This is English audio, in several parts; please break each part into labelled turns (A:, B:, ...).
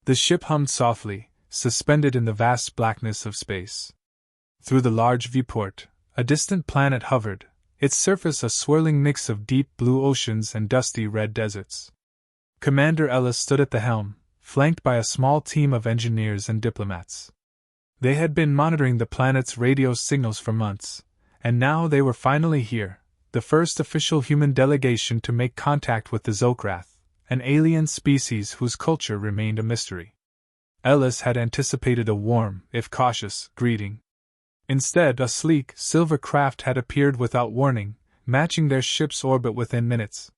A: The ship hummed softly, suspended in the vast blackness of space. Through the large viewport, a distant planet hovered, its surface a swirling mix of deep blue oceans and dusty red deserts. Commander Ellis stood at the helm, flanked by a small team of engineers and diplomats. They had been monitoring the planet's radio signals for months, and now they were finally here, the first official human delegation to make contact with the Zokrath, an alien species whose culture remained a mystery. Ellis had anticipated a warm, if cautious, greeting. Instead, a sleek, silver craft had appeared without warning, matching their ship's orbit within minutes.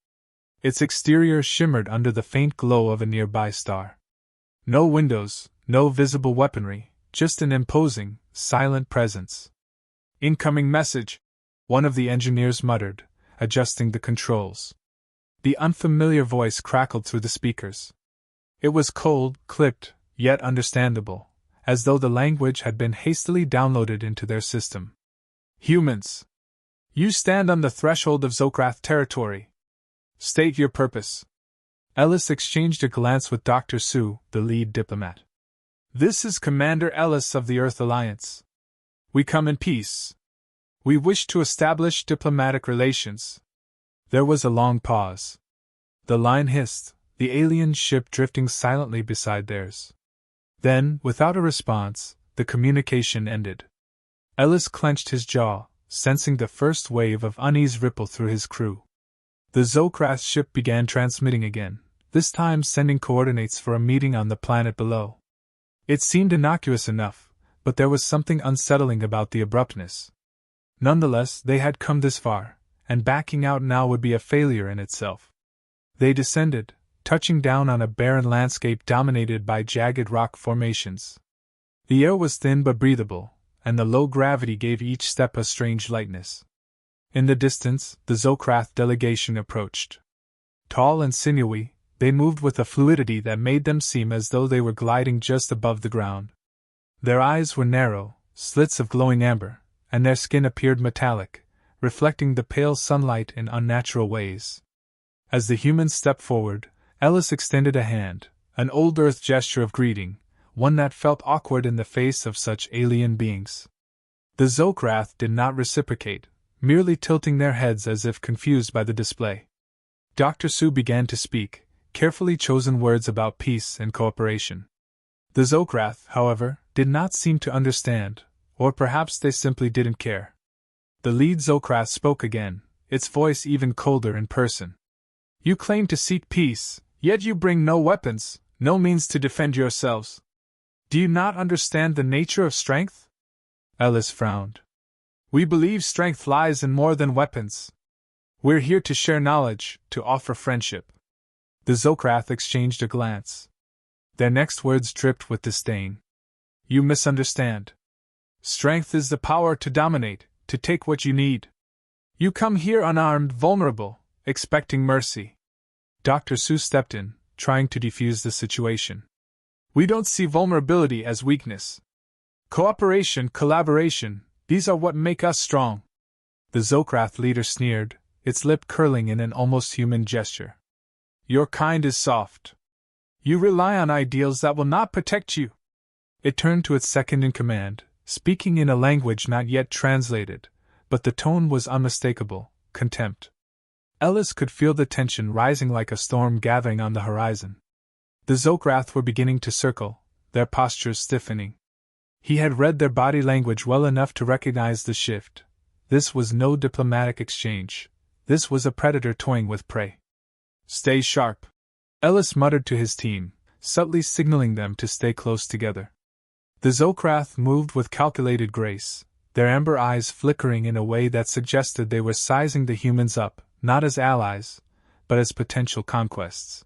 A: Its exterior shimmered under the faint glow of a nearby star. No windows, no visible weaponry, just an imposing, silent presence. "Incoming message," one of the engineers muttered, adjusting the controls. The unfamiliar voice crackled through the speakers. It was cold, clipped, yet understandable, as though the language had been hastily downloaded into their system. "Humans! You stand on the threshold of Zokrath territory. State your purpose." Ellis exchanged a glance with Dr. Sue, the lead diplomat. "This is Commander Ellis of the Earth Alliance. We come in peace. We wish to establish diplomatic relations." There was a long pause. The line hissed, the alien ship drifting silently beside theirs. Then, without a response, the communication ended. Ellis clenched his jaw, sensing the first wave of unease ripple through his crew. The Zokrath ship began transmitting again, this time sending coordinates for a meeting on the planet below. It seemed innocuous enough, but there was something unsettling about the abruptness. Nonetheless, they had come this far, and backing out now would be a failure in itself. They descended, touching down on a barren landscape dominated by jagged rock formations. The air was thin but breathable, and the low gravity gave each step a strange lightness. In the distance, the Zokrath delegation approached. Tall and sinewy, they moved with a fluidity that made them seem as though they were gliding just above the ground. Their eyes were narrow, slits of glowing amber, and their skin appeared metallic, reflecting the pale sunlight in unnatural ways. As the humans stepped forward, Ellis extended a hand, an old Earth gesture of greeting, one that felt awkward in the face of such alien beings. The Zokrath did not reciprocate, merely tilting their heads as if confused by the display. Dr. Sue began to speak, carefully chosen words about peace and cooperation. The Zokrath, however, did not seem to understand, or perhaps they simply didn't care. The lead Zokrath spoke again, its voice even colder in person. "You claim to seek peace, yet you bring no weapons, no means to defend yourselves. Do you not understand the nature of strength?" Ellis frowned. "We believe strength lies in more than weapons. We're here to share knowledge, to offer friendship." The Zokrath exchanged a glance. Their next words dripped with disdain. "You misunderstand. Strength is the power to dominate, to take what you need. You come here unarmed, vulnerable, expecting mercy." Dr. Seuss stepped in, trying to defuse the situation. "We don't see vulnerability as weakness. Cooperation, collaboration, these are what make us strong." The Zokrath leader sneered, its lip curling in an almost human gesture. "Your kind is soft. You rely on ideals that will not protect you." It turned to its second-in-command, speaking in a language not yet translated, but the tone was unmistakable: contempt. Ellis could feel the tension rising like a storm gathering on the horizon. The Zokrath were beginning to circle, their postures stiffening. He had read their body language well enough to recognize the shift. This was no diplomatic exchange. This was a predator toying with prey. "Stay sharp," Ellis muttered to his team, subtly signaling them to stay close together. The Zokrath moved with calculated grace, their amber eyes flickering in a way that suggested they were sizing the humans up, not as allies, but as potential conquests.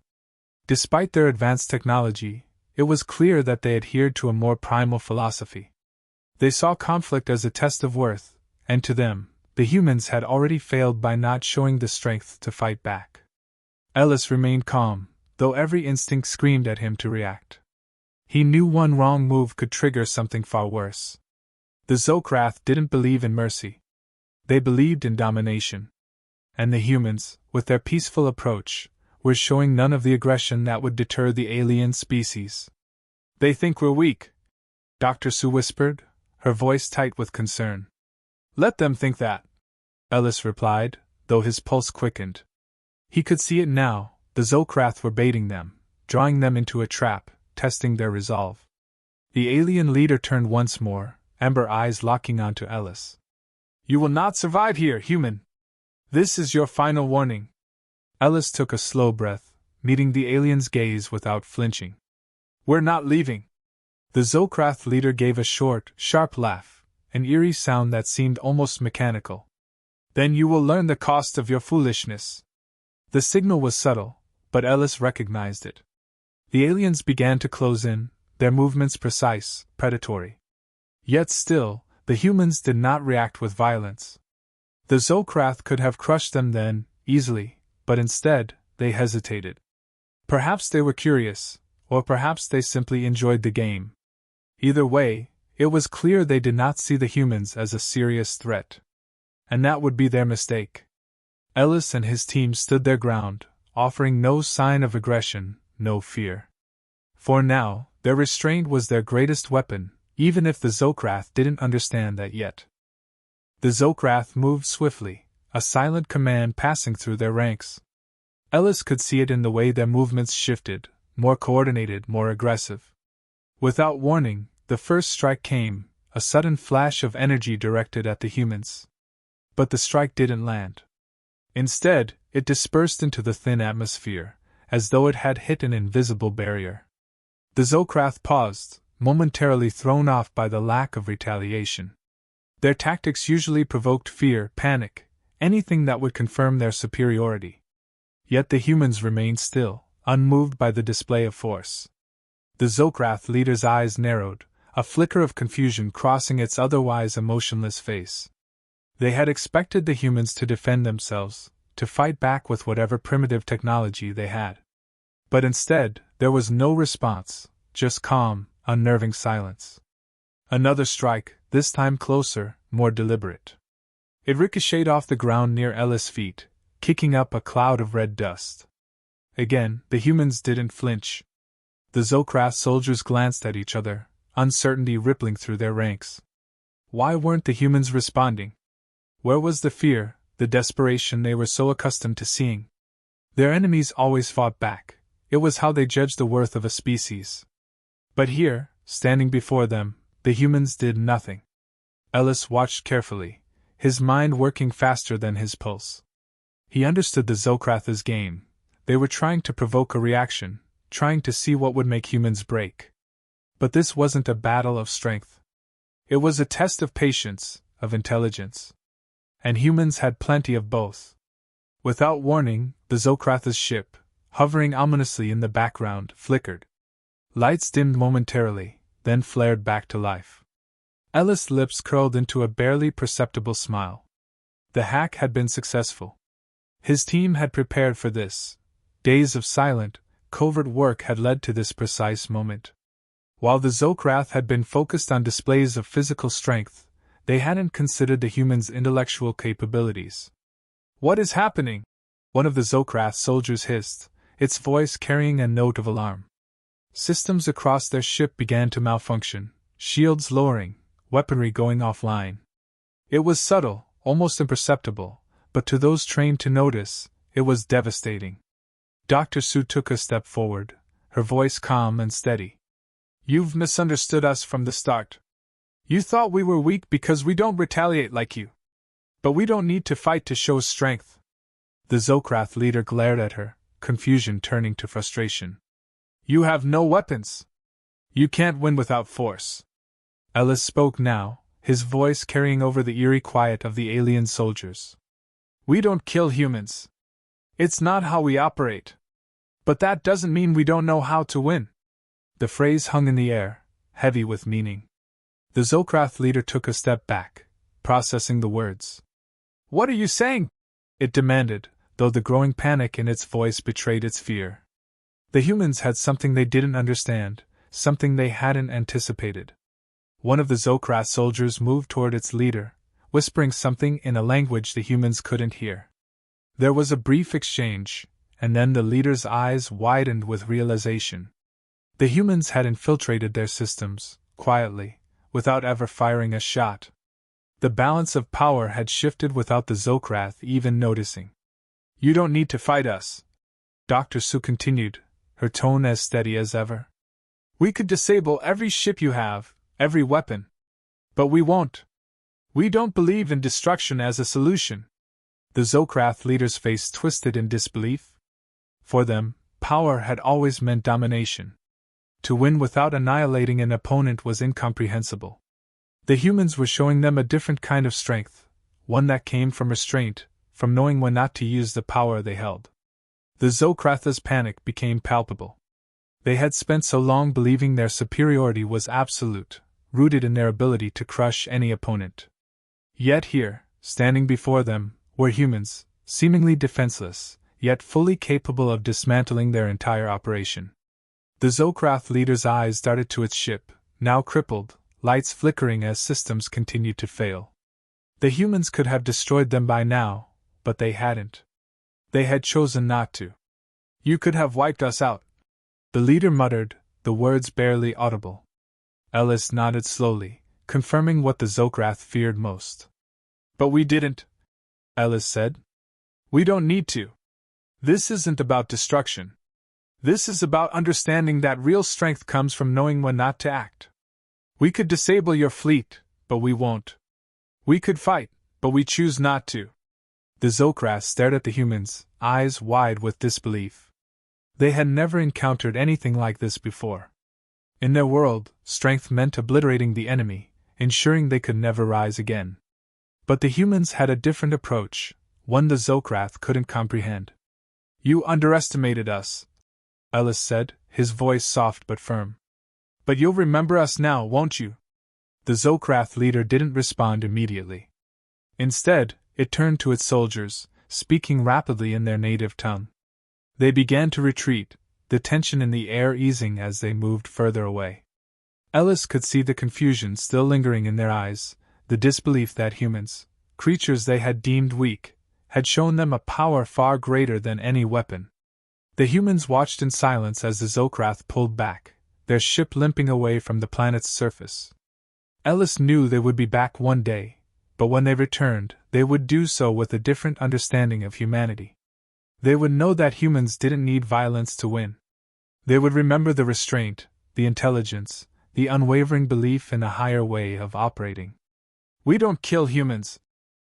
A: Despite their advanced technology, it was clear that they adhered to a more primal philosophy. They saw conflict as a test of worth, and to them, the humans had already failed by not showing the strength to fight back. Ellis remained calm, though every instinct screamed at him to react. He knew one wrong move could trigger something far worse. The Zokrath didn't believe in mercy. They believed in domination. And the humans, with their peaceful approach, were showing none of the aggression that would deter the alien species. They think we're weak, Dr. Sue whispered, her voice tight with concern. Let them think that, Ellis replied, though his pulse quickened. He could see it now, the Zokrath were baiting them, drawing them into a trap, testing their resolve. The alien leader turned once more, amber eyes locking onto Ellis. You will not survive here, human. This is your final warning. Ellis took a slow breath, meeting the alien's gaze without flinching. We're not leaving. The Zokrath leader gave a short, sharp laugh, an eerie sound that seemed almost mechanical. Then you will learn the cost of your foolishness. The signal was subtle, but Ellis recognized it. The aliens began to close in, their movements precise, predatory. Yet still, the humans did not react with violence. The Zokrath could have crushed them then, easily, but instead, they hesitated. Perhaps they were curious, or perhaps they simply enjoyed the game. Either way, it was clear they did not see the humans as a serious threat. And that would be their mistake. Ellis and his team stood their ground, offering no sign of aggression, no fear. For now, their restraint was their greatest weapon, even if the Zokrath didn't understand that yet. The Zokrath moved swiftly, a silent command passing through their ranks. Ellis could see it in the way their movements shifted, more coordinated, more aggressive. Without warning, the first strike came, a sudden flash of energy directed at the humans. But the strike didn't land. Instead, it dispersed into the thin atmosphere, as though it had hit an invisible barrier. The Zokrath paused, momentarily thrown off by the lack of retaliation. Their tactics usually provoked fear, panic, anything that would confirm their superiority. Yet the humans remained still, unmoved by the display of force. The Zokrath leader's eyes narrowed, a flicker of confusion crossing its otherwise emotionless face. They had expected the humans to defend themselves, to fight back with whatever primitive technology they had. But instead, there was no response, just calm, unnerving silence. Another strike, this time closer, more deliberate. It ricocheted off the ground near Ellis' feet, kicking up a cloud of red dust. Again, the humans didn't flinch. The Zokrath soldiers glanced at each other, uncertainty rippling through their ranks. Why weren't the humans responding? Where was the fear, the desperation they were so accustomed to seeing? Their enemies always fought back. It was how they judged the worth of a species. But here, standing before them, the humans did nothing. Ellis watched carefully, his mind working faster than his pulse. He understood the Zokrath's game. They were trying to provoke a reaction, trying to see what would make humans break. But this wasn't a battle of strength. It was a test of patience, of intelligence. And humans had plenty of both. Without warning, the Zokrath's ship, hovering ominously in the background, flickered. Lights dimmed momentarily, then flared back to life. Ellis' lips curled into a barely perceptible smile. The hack had been successful. His team had prepared for this. Days of silent, covert work had led to this precise moment. While the Zokrath had been focused on displays of physical strength, they hadn't considered the humans' intellectual capabilities. What is happening? One of the Zokrath soldiers hissed, its voice carrying a note of alarm. Systems across their ship began to malfunction, shields lowering, weaponry going offline. It was subtle, almost imperceptible, but to those trained to notice, it was devastating. Dr. Sue took a step forward, her voice calm and steady. You've misunderstood us from the start. You thought we were weak because we don't retaliate like you. But we don't need to fight to show strength. The Zokrath leader glared at her, confusion turning to frustration. You have no weapons. You can't win without force. Ellis spoke now, his voice carrying over the eerie quiet of the alien soldiers. We don't kill humans. It's not how we operate. But that doesn't mean we don't know how to win. The phrase hung in the air, heavy with meaning. The Zokrath leader took a step back, processing the words. What are you saying? It demanded, though the growing panic in its voice betrayed its fear. The humans had something they didn't understand, something they hadn't anticipated. One of the Zokrath soldiers moved toward its leader, whispering something in a language the humans couldn't hear. There was a brief exchange, and then the leader's eyes widened with realization. The humans had infiltrated their systems, quietly, without ever firing a shot. The balance of power had shifted without the Zokrath even noticing. "You don't need to fight us," Dr. Su continued, her tone as steady as ever. "We could disable every ship you have, every weapon. But we won't. We don't believe in destruction as a solution." The Zokrath leader's face twisted in disbelief. For them, power had always meant domination. To win without annihilating an opponent was incomprehensible. The humans were showing them a different kind of strength, one that came from restraint, from knowing when not to use the power they held. The Zokrath's panic became palpable. They had spent so long believing their superiority was absolute, rooted in their ability to crush any opponent. Yet here, standing before them, were humans, seemingly defenseless, yet fully capable of dismantling their entire operation. The Zokrath leader's eyes darted to its ship, now crippled, lights flickering as systems continued to fail. The humans could have destroyed them by now, but they hadn't. They had chosen not to. "You could have wiped us out," the leader muttered, the words barely audible. Ellis nodded slowly, confirming what the Zokrath feared most. "But we didn't," Ellis said. "We don't need to. This isn't about destruction. This is about understanding that real strength comes from knowing when not to act. We could disable your fleet, but we won't. We could fight, but we choose not to." The Zokrath stared at the humans, eyes wide with disbelief. They had never encountered anything like this before. In their world, strength meant obliterating the enemy, ensuring they could never rise again. But the humans had a different approach, one the Zokrath couldn't comprehend. "You underestimated us," Ellis said, his voice soft but firm. "But you'll remember us now, won't you?" The Zokrath leader didn't respond immediately. Instead, it turned to its soldiers, speaking rapidly in their native tongue. They began to retreat, the tension in the air easing as they moved further away. Ellis could see the confusion still lingering in their eyes, the disbelief that humans, creatures they had deemed weak, had shown them a power far greater than any weapon. The humans watched in silence as the Zokrath pulled back, their ship limping away from the planet's surface. Ellis knew they would be back one day, but when they returned, they would do so with a different understanding of humanity. They would know that humans didn't need violence to win. They would remember the restraint, the intelligence, the unwavering belief in a higher way of operating. "We don't kill humans,"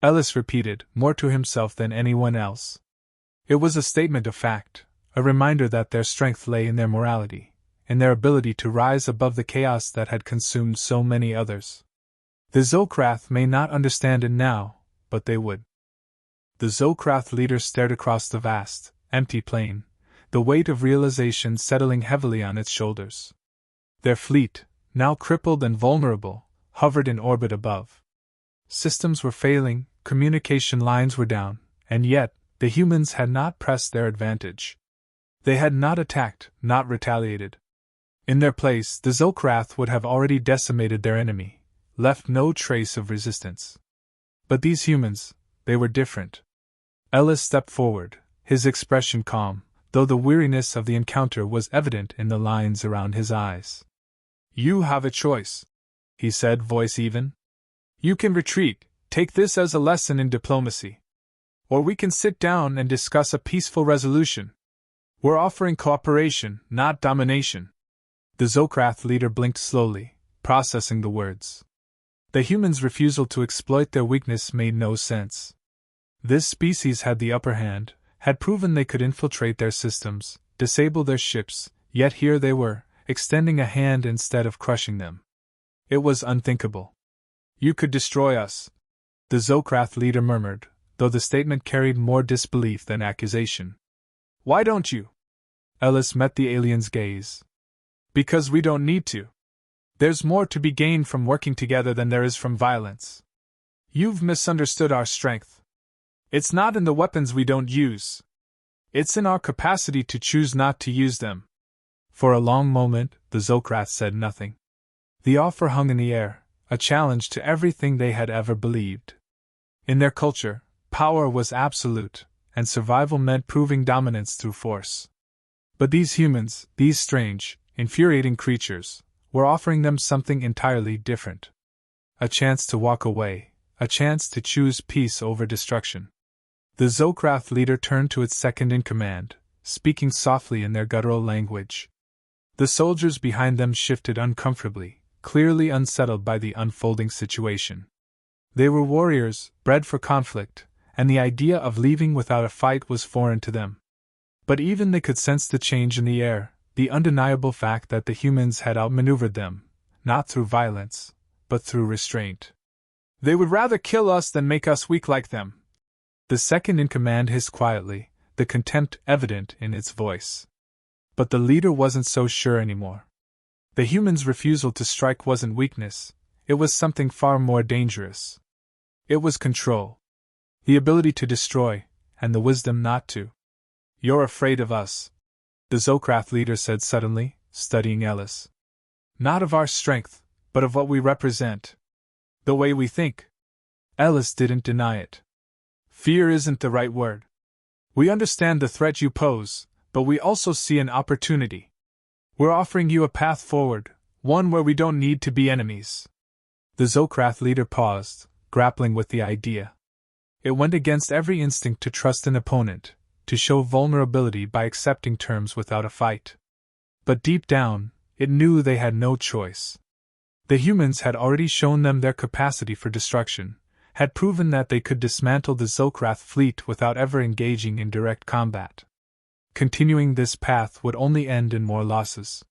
A: Ellis repeated, more to himself than anyone else. It was a statement of fact, a reminder that their strength lay in their morality, in their ability to rise above the chaos that had consumed so many others. The Zokrath may not understand it now, but they would. The Zokrath leader stared across the vast, empty plain, the weight of realization settling heavily on its shoulders. Their fleet, now crippled and vulnerable, hovered in orbit above. Systems were failing, communication lines were down, and yet, the humans had not pressed their advantage. They had not attacked, not retaliated. In their place, the Zokrath would have already decimated their enemy, left no trace of resistance. But these humans, they were different. Ellis stepped forward, his expression calm, though the weariness of the encounter was evident in the lines around his eyes. "You have a choice," he said, voice even. "You can retreat, take this as a lesson in diplomacy. Or we can sit down and discuss a peaceful resolution. We're offering cooperation, not domination." The Zokrath leader blinked slowly, processing the words. The humans' refusal to exploit their weakness made no sense. This species had the upper hand, had proven they could infiltrate their systems, disable their ships, yet here they were, extending a hand instead of crushing them. It was unthinkable. "You could destroy us," the Zokrath leader murmured, though the statement carried more disbelief than accusation. "Why don't you?" Ellis met the alien's gaze. "Because we don't need to. There's more to be gained from working together than there is from violence. You've misunderstood our strength. It's not in the weapons we don't use. It's in our capacity to choose not to use them." For a long moment, the Zokrath said nothing. The offer hung in the air, a challenge to everything they had ever believed. In their culture, power was absolute, and survival meant proving dominance through force. But these humans, these strange, infuriating creatures, were offering them something entirely different. A chance to walk away, a chance to choose peace over destruction. The Zokrath leader turned to its second-in-command, speaking softly in their guttural language. The soldiers behind them shifted uncomfortably, clearly unsettled by the unfolding situation. They were warriors, bred for conflict, and the idea of leaving without a fight was foreign to them. But even they could sense the change in the air, the undeniable fact that the humans had outmaneuvered them, not through violence, but through restraint. "They would rather kill us than make us weak like them," the second-in-command hissed quietly, the contempt evident in its voice. But the leader wasn't so sure anymore. The humans' refusal to strike wasn't weakness, it was something far more dangerous. It was control. The ability to destroy, and the wisdom not to. "You're afraid of us," the Zokrath leader said suddenly, studying Ellis. "Not of our strength, but of what we represent. The way we think." Ellis didn't deny it. "Fear isn't the right word. We understand the threat you pose, but we also see an opportunity. We're offering you a path forward, one where we don't need to be enemies." The Zokrath leader paused, grappling with the idea. It went against every instinct to trust an opponent, to show vulnerability by accepting terms without a fight. But deep down, it knew they had no choice. The humans had already shown them their capacity for destruction, had proven that they could dismantle the Zokrath fleet without ever engaging in direct combat. Continuing this path would only end in more losses.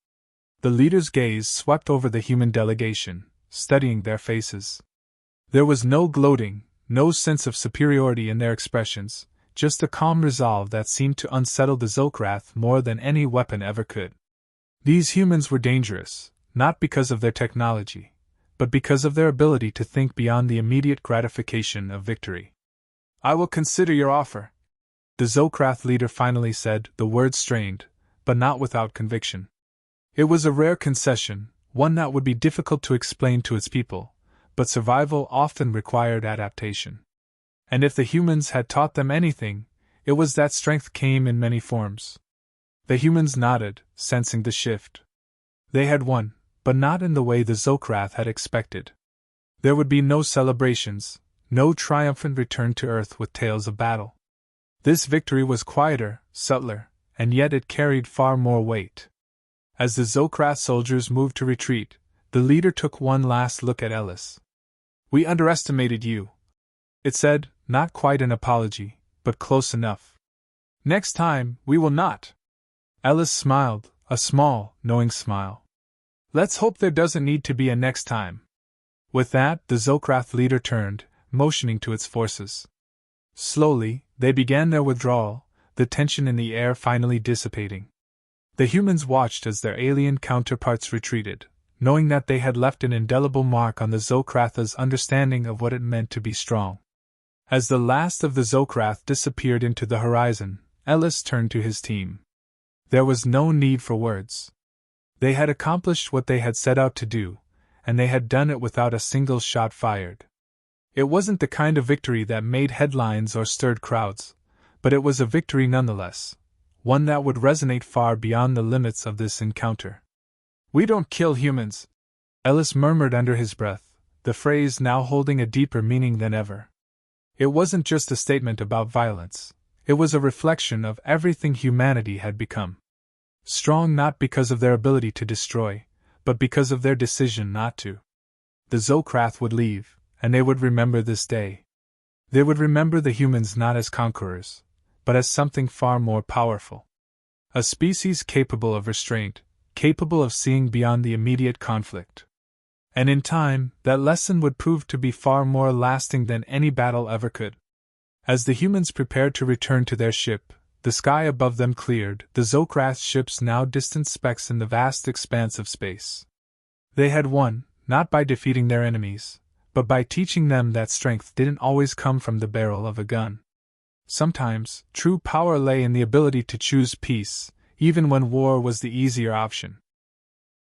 A: The leader's gaze swept over the human delegation, studying their faces. There was no gloating, no sense of superiority in their expressions, just a calm resolve that seemed to unsettle the Zokrath more than any weapon ever could. These humans were dangerous, not because of their technology, but because of their ability to think beyond the immediate gratification of victory. "I will consider your offer," the Zokrath leader finally said, the words strained, but not without conviction. It was a rare concession, one that would be difficult to explain to its people, but survival often required adaptation. And if the humans had taught them anything, it was that strength came in many forms. The humans nodded, sensing the shift. They had won, but not in the way the Zokrath had expected. There would be no celebrations, no triumphant return to Earth with tales of battle. This victory was quieter, subtler, and yet it carried far more weight. As the Zokrath soldiers moved to retreat, the leader took one last look at Ellis. "We underestimated you," it said, not quite an apology, but close enough. "Next time, we will not." Ellis smiled, a small, knowing smile. "Let's hope there doesn't need to be a next time." With that, the Zokrath leader turned, motioning to its forces. Slowly, they began their withdrawal, the tension in the air finally dissipating. The humans watched as their alien counterparts retreated, knowing that they had left an indelible mark on the Zokratha's understanding of what it meant to be strong. As the last of the Zokrath disappeared into the horizon, Ellis turned to his team. There was no need for words. They had accomplished what they had set out to do, and they had done it without a single shot fired. It wasn't the kind of victory that made headlines or stirred crowds, but it was a victory nonetheless, one that would resonate far beyond the limits of this encounter. "We don't kill humans," Ellis murmured under his breath, the phrase now holding a deeper meaning than ever. It wasn't just a statement about violence, it was a reflection of everything humanity had become. Strong not because of their ability to destroy, but because of their decision not to. The Zokrath would leave, and they would remember this day. They would remember the humans not as conquerors, but as something far more powerful. A species capable of restraint, capable of seeing beyond the immediate conflict. And in time, that lesson would prove to be far more lasting than any battle ever could. As the humans prepared to return to their ship, the sky above them cleared, the Zokrath ships now distant specks in the vast expanse of space. They had won, not by defeating their enemies, but by teaching them that strength didn't always come from the barrel of a gun. Sometimes, true power lay in the ability to choose peace, even when war was the easier option.